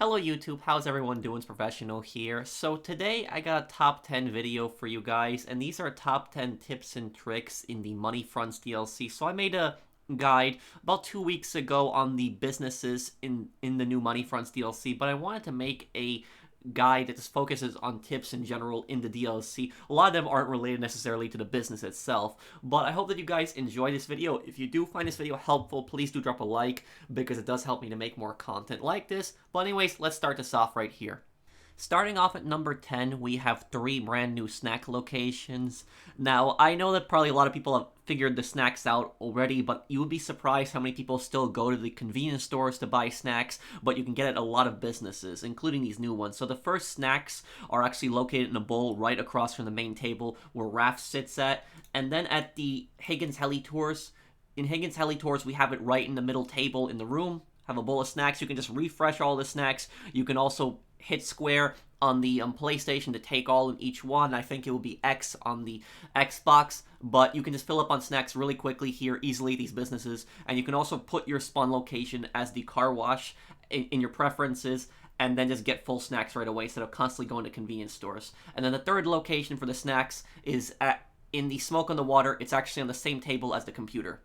Hello YouTube, how's everyone doing? It's Professional here. So today I got a top 10 video for you guys, and these are top 10 tips and tricks in the Money Fronts DLC. So I made a guide about 2 weeks ago on the businesses in the new Money Fronts DLC, but I wanted to make a guide that just focuses on tips in general in the DLC. A lot of them aren't related necessarily to the business itself, but I hope that you guys enjoy this video. If you do find this video helpful, please do drop a like because it does help me to make more content like this. But anyways, let's start this off right here. Starting off at number 10, we have 3 brand new snack locations. Now, I know that probably a lot of people have figured the snacks out already, but you would be surprised how many people still go to the convenience stores to buy snacks, but you can get it at a lot of businesses, including these new ones. So the first snacks are actually located in a bowl right across from the main table where Raph sits at, and then at the Higgins Heli Tours, in Higgins Heli Tours, we have it right in the middle table in the room. Have a bowl of snacks. You can just refresh all the snacks. You can also hit square on the PlayStation to take all in each one. I think it will be X on the Xbox, but you can just fill up on snacks really quickly here easily, these businesses. And you can also put your spawn location as the car wash in your preferences, and then just get full snacks right away instead of constantly going to convenience stores. And then the third location for the snacks is in the Smoke on the Water. It's actually on the same table as the computer.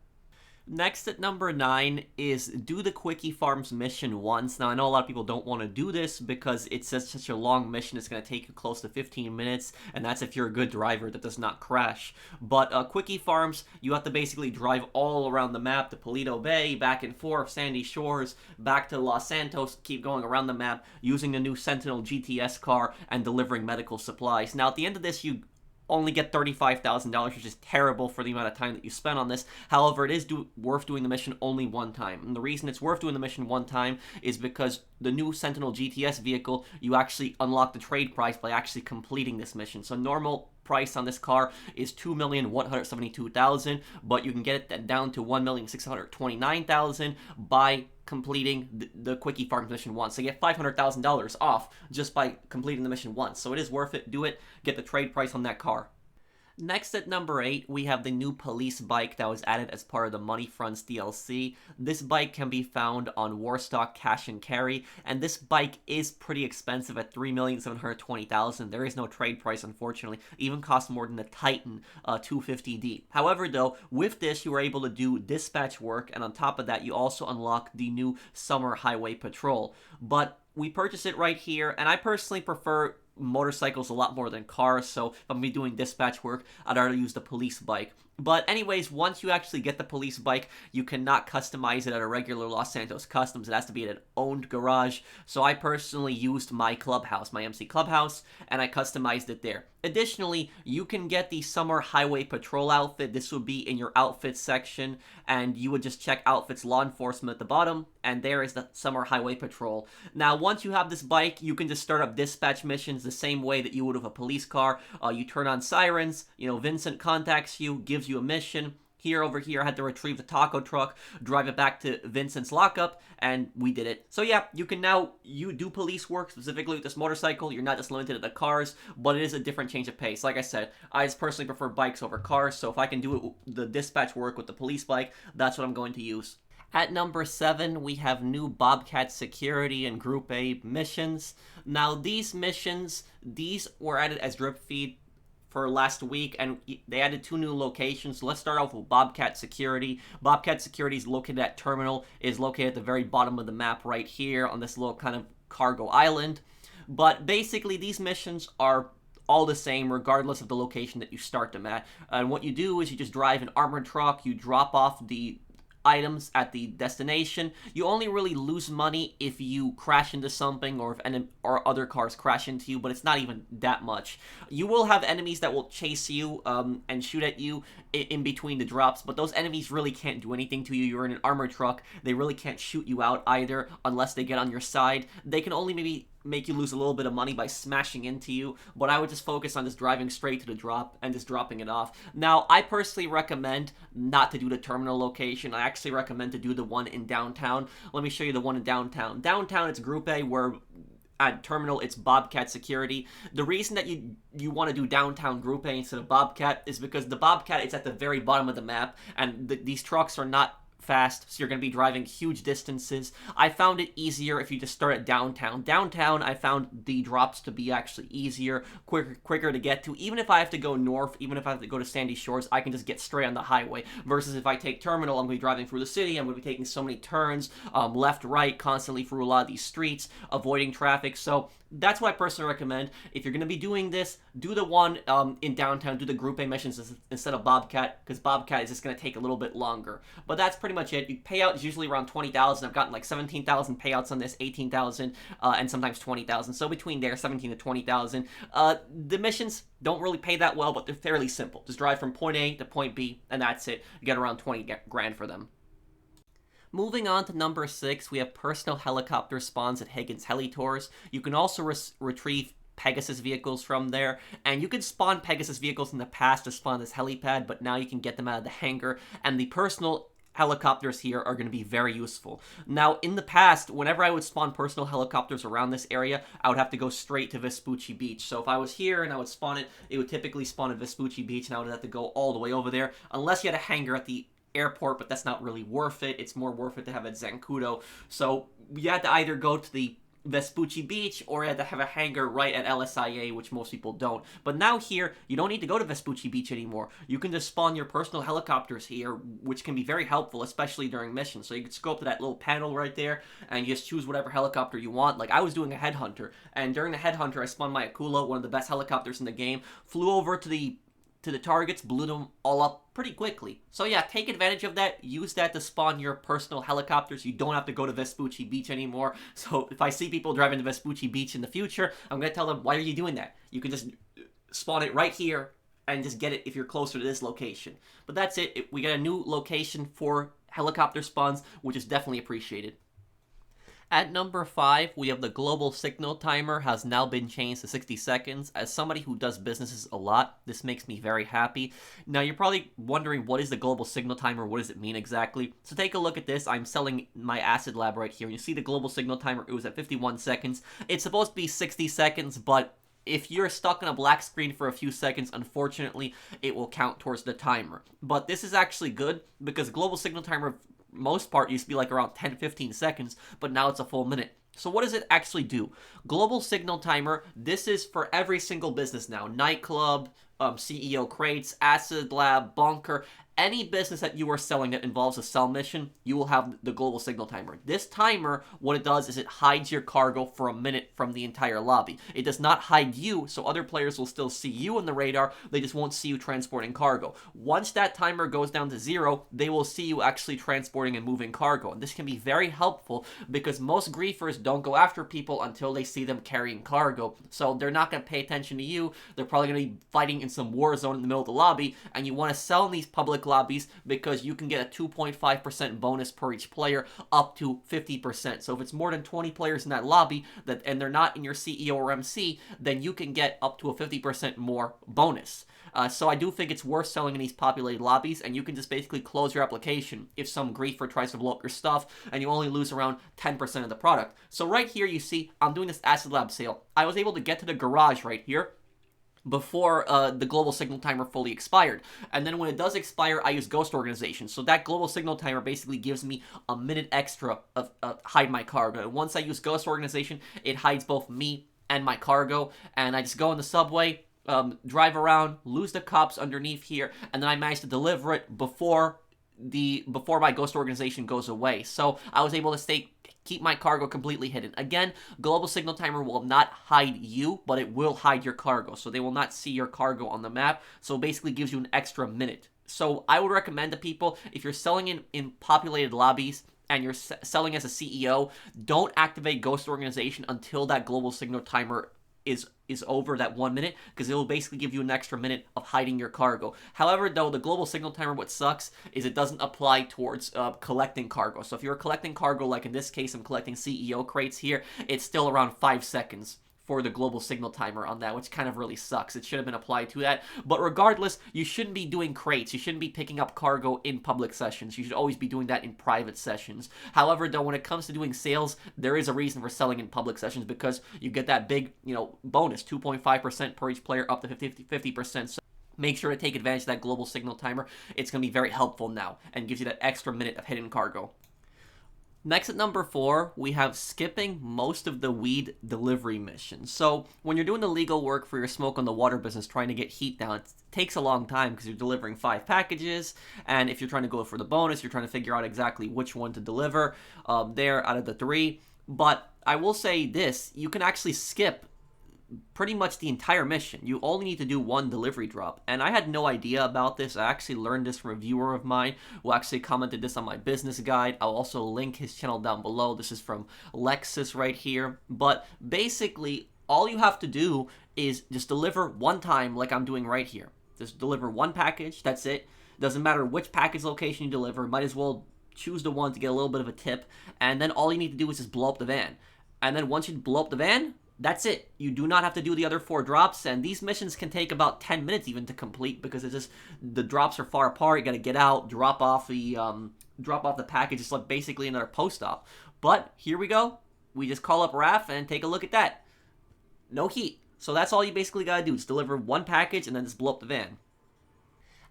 Next at number 9 is do the Quickie Farms mission once. Now, I know a lot of people don't want to do this because it's such a long mission. It's going to take you close to 15 minutes, and that's if you're a good driver that does not crash. But Quickie Farms, you have to basically drive all around the map to Paleto Bay, back and forth, Sandy Shores, back to Los Santos, keep going around the map using the new Sentinel GTS car and delivering medical supplies. Now, at the end of this, you only get $35,000, which is terrible for the amount of time that you spend on this. However, it is worth doing the mission only one time. And the reason it's worth doing the mission one time is because the new Sentinel GTS vehicle, you actually unlock the trade price by actually completing this mission. So normal price on this car is $2,172,000, but you can get it down to $1,629,000 by completing the Quickie Farms mission once. So you get $500,000 off just by completing the mission once. So it is worth it. Do it. Get the trade price on that car. Next at number 8, we have the new police bike that was added as part of the Money Fronts DLC. This bike can be found on Warstock Cash and Carry, and this bike is pretty expensive at $3,720,000. There is no trade price, unfortunately. It even costs more than the Titan 250D. However, though, with this, you are able to do dispatch work, and on top of that, you also unlock the new Summer Highway Patrol. But we purchased it right here, and I personally prefer motorcycles a lot more than cars, so if I'm going to be doing dispatch work, I'd rather use the police bike. But anyways, once you actually get the police bike, you cannot customize it at a regular Los Santos Customs. It has to be at an owned garage. So I personally used my clubhouse, my MC Clubhouse, and I customized it there. Additionally, you can get the Summer Highway Patrol outfit. This would be in your outfits section, and you would just check outfits law enforcement at the bottom, and there is the Summer Highway Patrol. Now, once you have this bike, you can just start up dispatch missions the same way that you would with a police car. You turn on sirens, Vincent contacts you, gives you a mission. Over here, I had to retrieve the taco truck, drive it back to Vincent's lockup, and we did it. So yeah, you can now, you do police work specifically with this motorcycle. You're not just limited to the cars, but it is a different change of pace. Like I said, I just personally prefer bikes over cars, so if I can do the dispatch work with the police bike, that's what I'm going to use. At number 7, we have new Bobcat Security and Group A missions. Now, these missions, these were added as drip feed for last week, and they added 2 new locations. So let's start off with Bobcat Security. Bobcat Security is located at Terminal, is located at the very bottom of the map right here on this little kind of cargo island. But basically, these missions are all the same regardless of the location that you start them at. And what you do is you just drive an armored truck, you drop off the items at the destination. You only really lose money if you crash into something or if other cars crash into you, but it's not even that much. You will have enemies that will chase you and shoot at you in between the drops, but those enemies really can't do anything to you. You're in an armored truck. They really can't shoot you out either unless they get on your side. They can only maybe make you lose a little bit of money by smashing into you, but I would just focus on just driving straight to the drop and just dropping it off. Now, I personally recommend not to do the terminal location. I actually recommend to do the one in downtown. Let me show you the one in downtown. Downtown, it's Group A, where at Terminal, it's Bobcat Security. The reason that you want to do downtown Group A instead of Bobcat is because the Bobcat is at the very bottom of the map, and these trucks are not fast, so you're going to be driving huge distances. I found it easier if you just start at downtown. Downtown, I found the drops to be actually easier, quicker to get to. Even if I have to go north, even if I have to go to Sandy Shores, I can just get straight on the highway. Versus if I take Terminal, I'm going to be driving through the city, I'm going to be taking so many turns, left, right, constantly through a lot of these streets, avoiding traffic. So that's what I personally recommend. If you're going to be doing this, do the one in downtown, do the Group A missions instead of Bobcat, because Bobcat is just going to take a little bit longer. But that's pretty much it. Payout is usually around 20,000. I've gotten like 17,000 payouts on this, 18,000, and sometimes 20,000. So between there, 17 to 20,000. The missions don't really pay that well, but they're fairly simple. Just drive from point A to point B, and that's it. You get around 20 grand for them. Moving on to number 6, we have personal helicopter spawns at Higgins Helitours. You can also retrieve Pegasus vehicles from there, and you could spawn Pegasus vehicles in the past to spawn this helipad, but now you can get them out of the hangar, and the personal helicopters here are going to be very useful. Now, in the past, whenever I would spawn personal helicopters around this area, I would have to go straight to Vespucci Beach. So if I was here and I would spawn it, it would typically spawn at Vespucci Beach, and I would have to go all the way over there, unless you had a hangar at the airport, but that's not really worth it. It's more worth it to have at Zancudo. So you had to either go to the Vespucci Beach, or you had to have a hangar right at LSIA, which most people don't. But now here, you don't need to go to Vespucci Beach anymore. You can just spawn your personal helicopters here, which can be very helpful, especially during missions. So you can just go up to that little panel right there, and you just choose whatever helicopter you want. Like, I was doing a Headhunter, and during the Headhunter, I spawned my Akula, one of the best helicopters in the game, flew over to the targets, blew them all up pretty quickly. So yeah, take advantage of that. Use that to spawn your personal helicopters. You don't have to go to Vespucci Beach anymore. So if I see people driving to Vespucci Beach in the future, I'm going to tell them, why are you doing that? You can just spawn it right here and just get it if you're closer to this location. But that's it. We got a new location for helicopter spawns, which is definitely appreciated. At number 5, we have the global signal timer has now been changed to 60 seconds. As somebody who does businesses a lot, this makes me very happy. Now, you're probably wondering, what is the global signal timer? What does it mean exactly? So take a look at this. I'm selling my Acid Lab right here. You see the global signal timer, it was at 51 seconds. It's supposed to be 60 seconds, but if you're stuck on a black screen for a few seconds, unfortunately, it will count towards the timer. But this is actually good, because global signal timer most part used to be like around 10-15 seconds, but now it's a full minute. So what does it actually do? Global signal timer, this is for every single business now. Nightclub, CEO Crates, Acid Lab, Bunker, any business that you are selling that involves a sell mission, you will have the global signal timer. This timer, what it does is it hides your cargo for a minute from the entire lobby. It does not hide you, so other players will still see you on the radar, they just won't see you transporting cargo. Once that timer goes down to 0, they will see you actually transporting and moving cargo. And this can be very helpful, because most griefers don't go after people until they see them carrying cargo. So they're not going to pay attention to you, they're probably going to be fighting in some war zone in the middle of the lobby, and you want to sell in these public lobbies because you can get a 2.5% bonus per each player, up to 50%. So if it's more than 20 players in that lobby and they're not in your CEO or MC, then you can get up to a 50% more bonus. So I do think it's worth selling in these populated lobbies, and you can just basically close your application if some griefer tries to blow up your stuff, and you only lose around 10% of the product. So right here you see, I'm doing this Acid Lab sale. I was able to get to the garage right here before the global signal timer fully expired. And then when it does expire, I use Ghost Organization. So that global signal timer basically gives me a minute extra of hide my cargo. And once I use Ghost Organization, it hides both me and my cargo. And I just go in the subway, drive around, lose the cops underneath here, and then I managed to deliver it before my Ghost Organization goes away. So I was able to keep my cargo completely hidden. Again, global signal timer will not hide you, but it will hide your cargo. So they will not see your cargo on the map. So it basically gives you an extra minute. So I would recommend to people, if you're selling in populated lobbies and you're selling as a CEO, don't activate Ghost Organization until that global signal timer is over, that 1 minute, because it will basically give you an extra minute of hiding your cargo. However, though, the global signal timer, what sucks is it doesn't apply towards collecting cargo. So if you're collecting cargo, like in this case, I'm collecting CEO crates here, it's still around 5 seconds for the global signal timer on that, which kind of really sucks. It should have been applied to that. But regardless, you shouldn't be doing crates. You shouldn't be picking up cargo in public sessions. You should always be doing that in private sessions. However, though, when it comes to doing sales, there is a reason for selling in public sessions, because you get that big, bonus, 2.5% per each player, up to 50%. Make sure to take advantage of that global signal timer. It's going to be very helpful now and gives you that extra minute of hidden cargo. Next at number 4, we have skipping most of the weed delivery missions. So when you're doing the legal work for your smoke on the water business, trying to get heat down, it takes a long time because you're delivering 5 packages, and if you're trying to go for the bonus, you're trying to figure out exactly which one to deliver there out of the 3. But I will say this, you can actually skip pretty much the entire mission. You only need to do 1 delivery drop. And I had no idea about this. I actually learned this from a viewer of mine who actually commented this on my business guide. I'll also link his channel down below. This is from Lexus right here. But basically, all you have to do is just deliver 1 time like I'm doing right here. Just deliver 1 package. That's it. Doesn't matter which package location you deliver. Might as well choose the one to get a little bit of a tip. And then all you need to do is just blow up the van. And then once you blow up the van, that's it. You do not have to do the other 4 drops, and these missions can take about 10 minutes even to complete because it's just the drops are far apart. You got to get out, drop off the package. It's like basically another post op. But here we go. We just call up Raph and take a look at that. No heat. So that's all you basically got to do is deliver 1 package and then just blow up the van.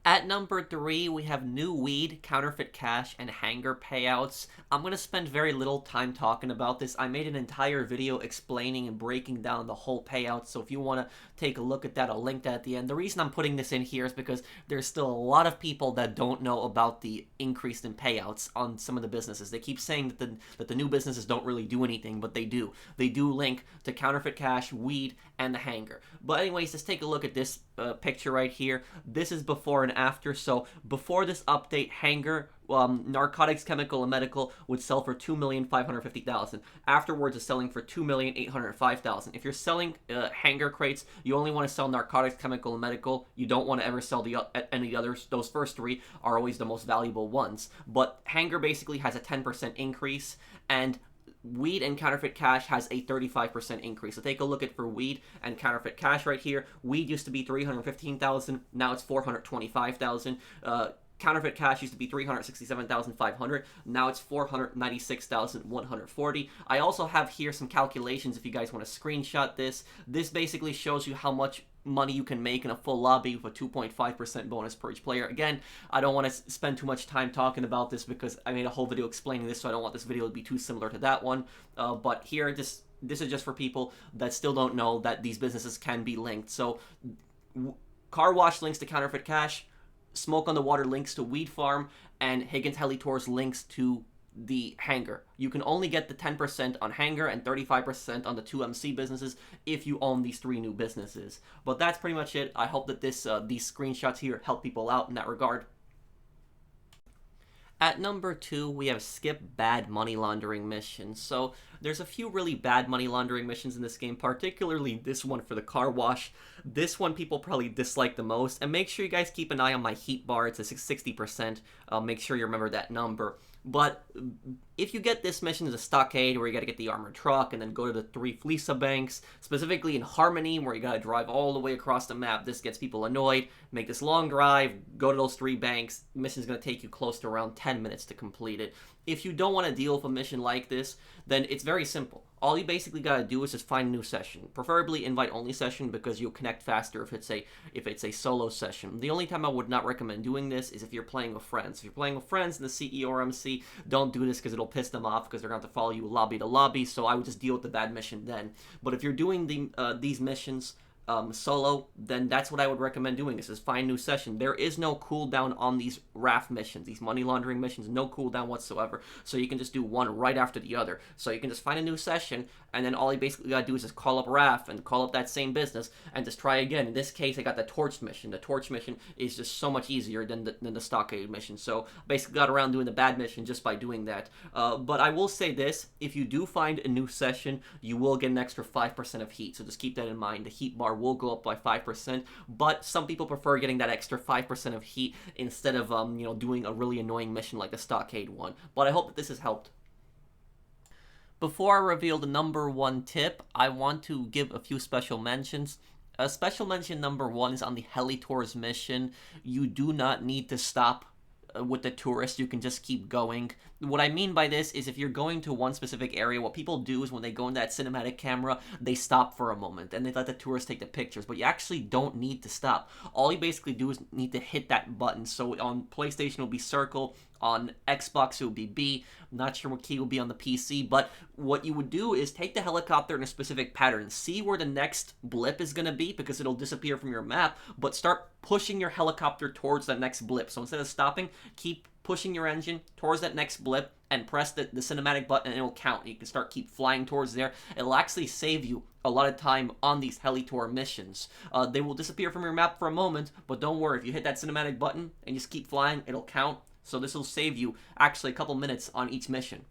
At number 3, we have new weed, counterfeit cash, and hanger payouts. I'm going to spend very little time talking about this. I made an entire video explaining and breaking down the whole payout, so if you want to take a look at that, I'll link that at the end. The reason I'm putting this in here is because there's still a lot of people that don't know about the increase in payouts on some of the businesses. They keep saying that the new businesses don't really do anything, but they do. They do link to counterfeit cash, weed, and the hanger. But anyways, let's take a look at this picture right here. This is before and after. So before this update, hanger, narcotics, chemical, and medical would sell for $2,550,000. Afterwards, it's selling for $2,805,000. If you're selling hanger crates, you only want to sell narcotics, chemical, and medical. You don't want to ever sell any of the others. Those first 3 are always the most valuable ones. But hanger basically has a 10% increase, and weed and counterfeit cash has a 35% increase. So take a look at for weed and counterfeit cash right here. Weed used to be $315,000, now it's $425,000. Counterfeit cash used to be $367,500. Now it's $496,140. I also have here some calculations if you guys want to screenshot this. This basically shows you how much money you can make in a full lobby with a 2.5% bonus per each player. Again, I don't want to spend too much time talking about this because I made a whole video explaining this, so I don't want this video to be too similar to that one. But here, this is just for people that still don't know that these businesses can be linked. So, Car Wash links to counterfeit cash, Smoke on the Water links to Weed Farm, and Higgins Heli Tours links to the hanger. You can only get the 10% on hanger and 35% on the 2MC businesses if you own these 3 new businesses. But that's pretty much it. I hope that these screenshots here help people out in that regard. At number 2, we have skip bad money laundering missions. So there's a few really bad money laundering missions in this game, particularly this one for the car wash. This one people probably dislike the most. And make sure you guys keep an eye on my heat bar. It's a 60%. Make sure you remember that number. But if you get this mission as a stockade where you got to get the armored truck and then go to the 3 Fleeca banks, specifically in Harmony where you got to drive all the way across the map, this gets people annoyed. Make this long drive, go to those 3 banks. Mission's going to take you close to around 10 minutes to complete it. If you don't want to deal with a mission like this, then it's very simple. All you basically got to do is just find a new session, preferably invite-only session because you'll connect faster if it's a solo session. The only time I would not recommend doing this is if you're playing with friends. If you're playing with friends in the CE or MC, don't do this because it'll piss them off because they're going to have to follow you lobby to lobby, so I would just deal with the bad mission then. But if you're doing these missions solo, then that's what I would recommend doing, is just find new session. There is no cooldown on these RAF missions, these money laundering missions, no cooldown whatsoever, so you can just do one right after the other. So you can just find a new session, and then all you basically gotta do is just call up RAF and call up that same business and just try again. In this case, I got the torch mission. The torch mission is just so much easier than the stockade mission, so basically got around doing the bad mission just by doing that. But I will say this, if you do find a new session, you will get an extra 5% of heat, so just keep that in mind. The heat bar will go up by 5%, but some people prefer getting that extra 5% of heat instead of doing a really annoying mission like the stockade one. But I hope that this has helped. Before I reveal the number 1 tip, I want to give a few special mentions. Special mention number 1 is on the Heli Tours mission. You do not need to stop with the tourists, you can just keep going. What I mean by this is if you're going to one specific area, what people do is when they go in that cinematic camera, they stop for a moment and they let the tourists take the pictures. But you actually don't need to stop. All you basically do is need to hit that button. So on PlayStation, it'll be circle. On Xbox, it would be B. I'm not sure what key will be on the PC, but what you would do is take the helicopter in a specific pattern. See where the next blip is going to be because it'll disappear from your map, but start pushing your helicopter towards that next blip. So instead of stopping, keep pushing your engine towards that next blip and press the cinematic button and it will count. You can keep flying towards there. It'll actually save you a lot of time on these Helitour missions. They will disappear from your map for a moment, but don't worry. If you hit that cinematic button and just keep flying, it'll count. So this will save you actually a couple minutes on each mission.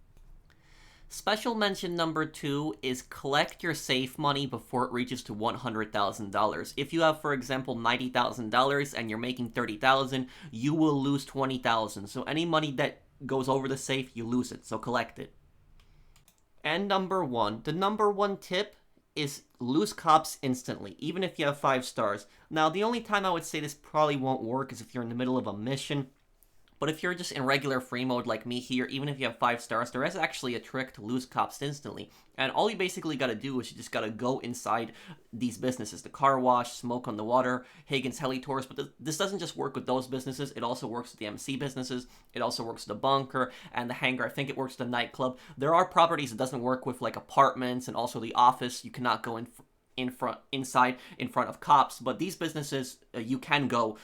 Special mention number 2 is collect your safe money before it reaches to $100,000. If you have, for example, $90,000 and you're making $30,000, you will lose $20,000. So any money that goes over the safe, you lose it. So collect it. And number 1, the number 1 tip is lose cops instantly, even if you have 5 stars. Now, the only time I would say this probably won't work is if you're in the middle of a mission. But if you're just in regular free mode like me here, even if you have 5 stars, there is actually a trick to lose cops instantly. And all you basically gotta do is you just gotta go inside these businesses. The Car Wash, Smoke on the Water, Higgins Helitours. But this doesn't just work with those businesses. It also works with the MC businesses. It also works with the Bunker and the Hangar. I think it works with the nightclub. There are properties it doesn't work with, like apartments and also the office. You cannot go inside in front of cops. But these businesses, you can go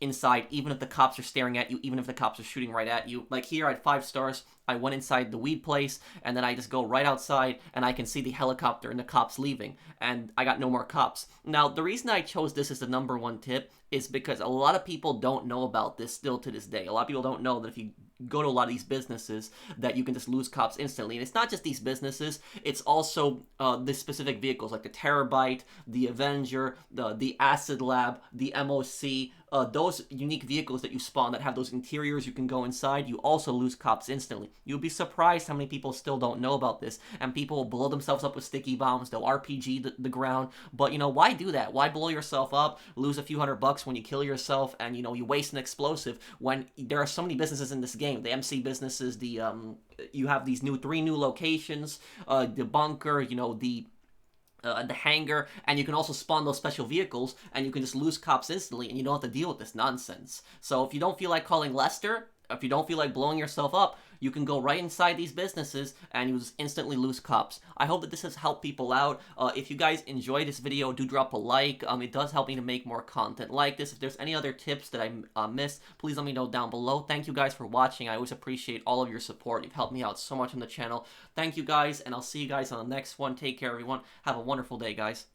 inside, even if the cops are staring at you, even if the cops are shooting right at you. Like here, I had 5 stars. I went inside the weed place, and then I just go right outside, and I can see the helicopter and the cops leaving, and I got no more cops. Now, the reason I chose this as the number 1 tip is because a lot of people don't know about this still to this day. A lot of people don't know that if you go to a lot of these businesses that you can just lose cops instantly. And it's not just these businesses, it's also the specific vehicles like the Terabyte, the Avenger, the Acid Lab, the MOC, those unique vehicles that you spawn that have those interiors you can go inside, you also lose cops instantly. You'll be surprised how many people still don't know about this, and people will blow themselves up with sticky bombs, they'll RPG the ground, but you know, why do that? Why blow yourself up, lose a few $100 when you kill yourself, and you know, you waste an explosive when there are so many businesses in this game, the MC businesses, the you have these 3 new locations, the Bunker, you know, the Hangar, and you can also spawn those special vehicles, and you can just lose cops instantly, and you don't have to deal with this nonsense. So if you don't feel like calling Lester, if you don't feel like blowing yourself up, you can go right inside these businesses and you just instantly lose cops. I hope that this has helped people out. If you guys enjoyed this video, do drop a like. It does help me to make more content like this. If there's any other tips that I missed, please let me know down below. Thank you guys for watching. I always appreciate all of your support. You've helped me out so much on the channel. Thank you guys, and I'll see you guys on the next one. Take care, everyone. Have a wonderful day, guys.